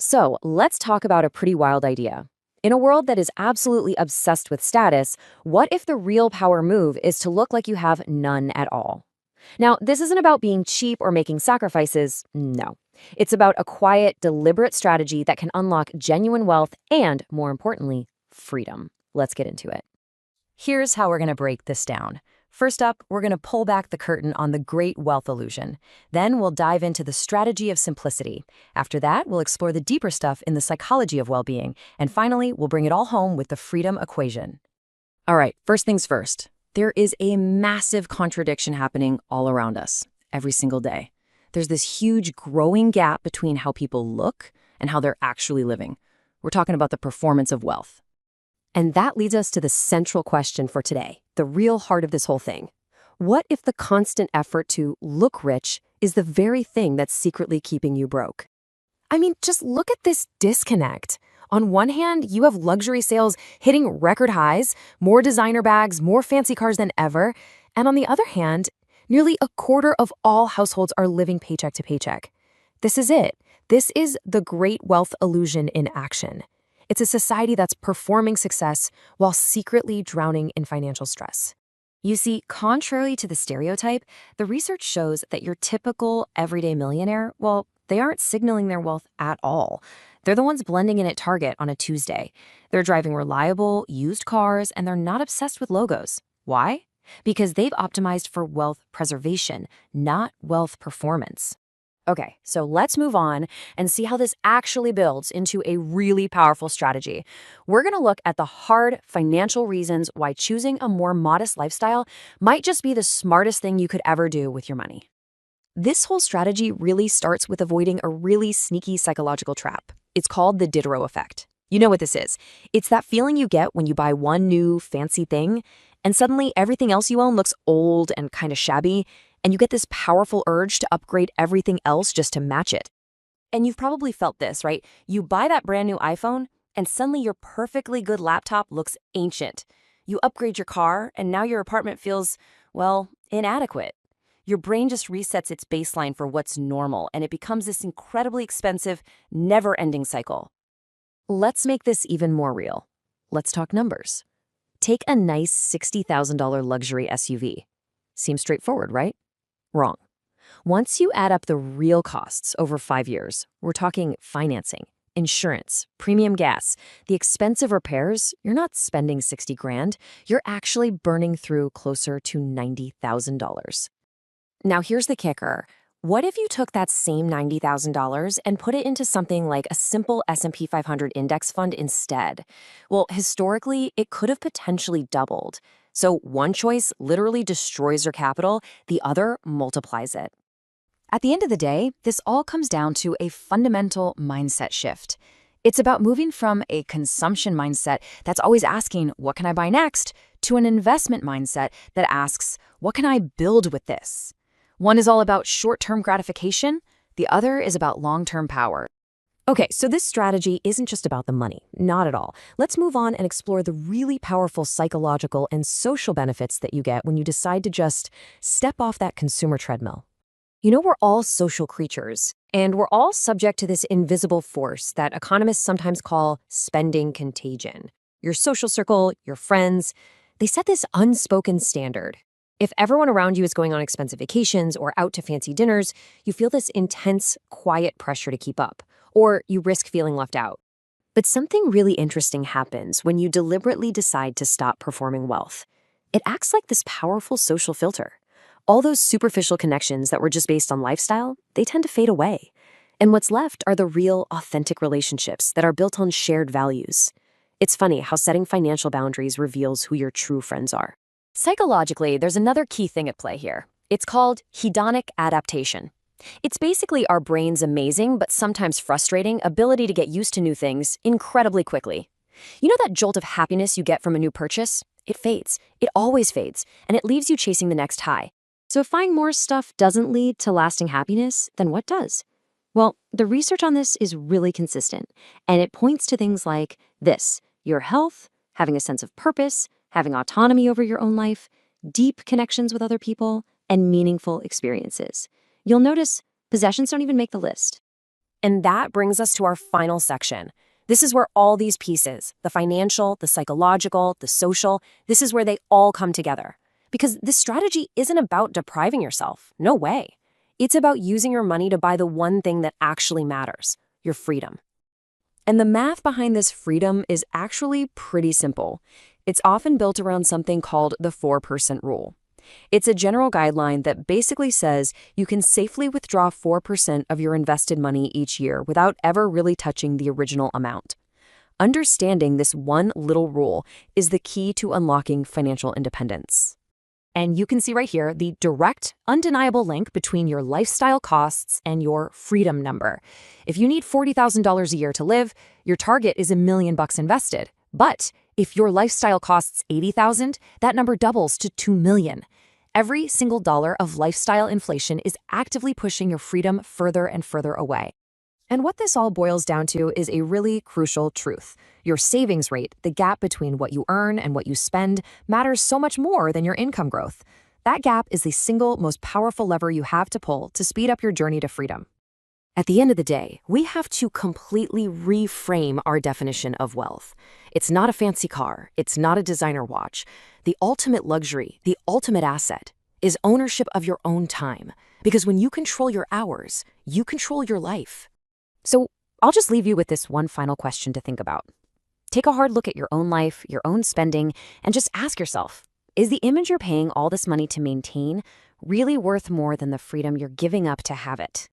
So let's talk about a pretty wild idea. In a world that is absolutely obsessed with status, what if the real power move is to look like you have none at all? Now, this isn't about being cheap or making sacrifices. No. It's about a quiet, deliberate strategy that can unlock genuine wealth and, more importantly, freedom. Let's get into it. Here's how we're going to break this down. First up, we're going to pull back the curtain on the great wealth illusion. Then we'll dive into the strategy of simplicity. After that, we'll explore the deeper stuff in the psychology of well-being. And finally, we'll bring it all home with the freedom equation. All right, first things first. There is a massive contradiction happening all around us, every single day. There's this huge growing gap between how people look and how they're actually living. We're talking about the performance of wealth. And that leads us to the central question for today, the real heart of this whole thing. What if the constant effort to look rich is the very thing that's secretly keeping you broke? I mean, just look at this disconnect. On one hand, you have luxury sales hitting record highs, more designer bags, more fancy cars than ever. And on the other hand, nearly a quarter of all households are living paycheck to paycheck. This is it. This is the great wealth illusion in action. It's a society that's performing success while secretly drowning in financial stress. You see, contrary to the stereotype, the research shows that your typical everyday millionaire, well, they aren't signaling their wealth at all. They're the ones blending in at Target on a Tuesday. They're driving reliable, used cars, and they're not obsessed with logos. Why? Because they've optimized for wealth preservation, not wealth performance. Okay, so let's move on and see how this actually builds into a really powerful strategy. We're going to look at the hard financial reasons why choosing a more modest lifestyle might just be the smartest thing you could ever do with your money. This whole strategy really starts with avoiding a really sneaky psychological trap. It's called the Diderot effect. You know what this is. It's that feeling you get when you buy one new fancy thing, and suddenly everything else you own looks old and kind of shabby, and you get this powerful urge to upgrade everything else just to match it. And you've probably felt this, right? You buy that brand new iPhone, and suddenly your perfectly good laptop looks ancient. You upgrade your car, and now your apartment feels, well, inadequate. Your brain just resets its baseline for what's normal, and it becomes this incredibly expensive, never-ending cycle. Let's make this even more real. Let's talk numbers. Take a nice $60,000 luxury SUV. Seems straightforward, right? Wrong. Once you add up the real costs over 5 years, we're talking financing, insurance, premium gas, the expensive repairs, you're not spending 60 grand, you're actually burning through closer to $90,000. Now here's the kicker. What if you took that same $90,000 and put it into something like a simple S&P 500 index fund instead? Well, historically, it could have potentially doubled. So one choice literally destroys your capital, the other multiplies it. At the end of the day, this all comes down to a fundamental mindset shift. It's about moving from a consumption mindset that's always asking, what can I buy next, to an investment mindset that asks, what can I build with this? One is all about short-term gratification, the other is about long-term power. Okay, so this strategy isn't just about the money, not at all. Let's move on and explore the really powerful psychological and social benefits that you get when you decide to just step off that consumer treadmill. You know, we're all social creatures, and we're all subject to this invisible force that economists sometimes call spending contagion. Your social circle, your friends, they set this unspoken standard. If everyone around you is going on expensive vacations or out to fancy dinners, you feel this intense, quiet pressure to keep up, or you risk feeling left out. But something really interesting happens when you deliberately decide to stop performing wealth. It acts like this powerful social filter. All those superficial connections that were just based on lifestyle, they tend to fade away. And what's left are the real, authentic relationships that are built on shared values. It's funny how setting financial boundaries reveals who your true friends are. Psychologically, there's another key thing at play here. It's called hedonic adaptation. It's basically our brain's amazing, but sometimes frustrating, ability to get used to new things incredibly quickly. You know that jolt of happiness you get from a new purchase? It fades. It always fades, and it leaves you chasing the next high. So if buying more stuff doesn't lead to lasting happiness, then what does? Well, the research on this is really consistent, and it points to things like this: your health, having a sense of purpose, having autonomy over your own life, deep connections with other people, and meaningful experiences. You'll notice possessions don't even make the list. And that brings us to our final section. This is where all these pieces, the financial, the psychological, the social, this is where they all come together. Because this strategy isn't about depriving yourself. No way. It's about using your money to buy the one thing that actually matters, your freedom. And the math behind this freedom is actually pretty simple. It's often built around something called the 4% rule. It's a general guideline that basically says you can safely withdraw 4% of your invested money each year without ever really touching the original amount. Understanding this one little rule is the key to unlocking financial independence. And you can see right here the direct, undeniable link between your lifestyle costs and your freedom number. If you need $40,000 a year to live, your target is $1 million invested. But if your lifestyle costs $80,000, that number doubles to $2 million. Every single dollar of lifestyle inflation is actively pushing your freedom further and further away. And what this all boils down to is a really crucial truth. Your savings rate, the gap between what you earn and what you spend, matters so much more than your income growth. That gap is the single most powerful lever you have to pull to speed up your journey to freedom. At the end of the day, we have to completely reframe our definition of wealth. It's not a fancy car. It's not a designer watch. The ultimate luxury, the ultimate asset, is ownership of your own time. Because when you control your hours, you control your life. So I'll just leave you with this one final question to think about. Take a hard look at your own life, your own spending, and just ask yourself, is the image you're paying all this money to maintain really worth more than the freedom you're giving up to have it?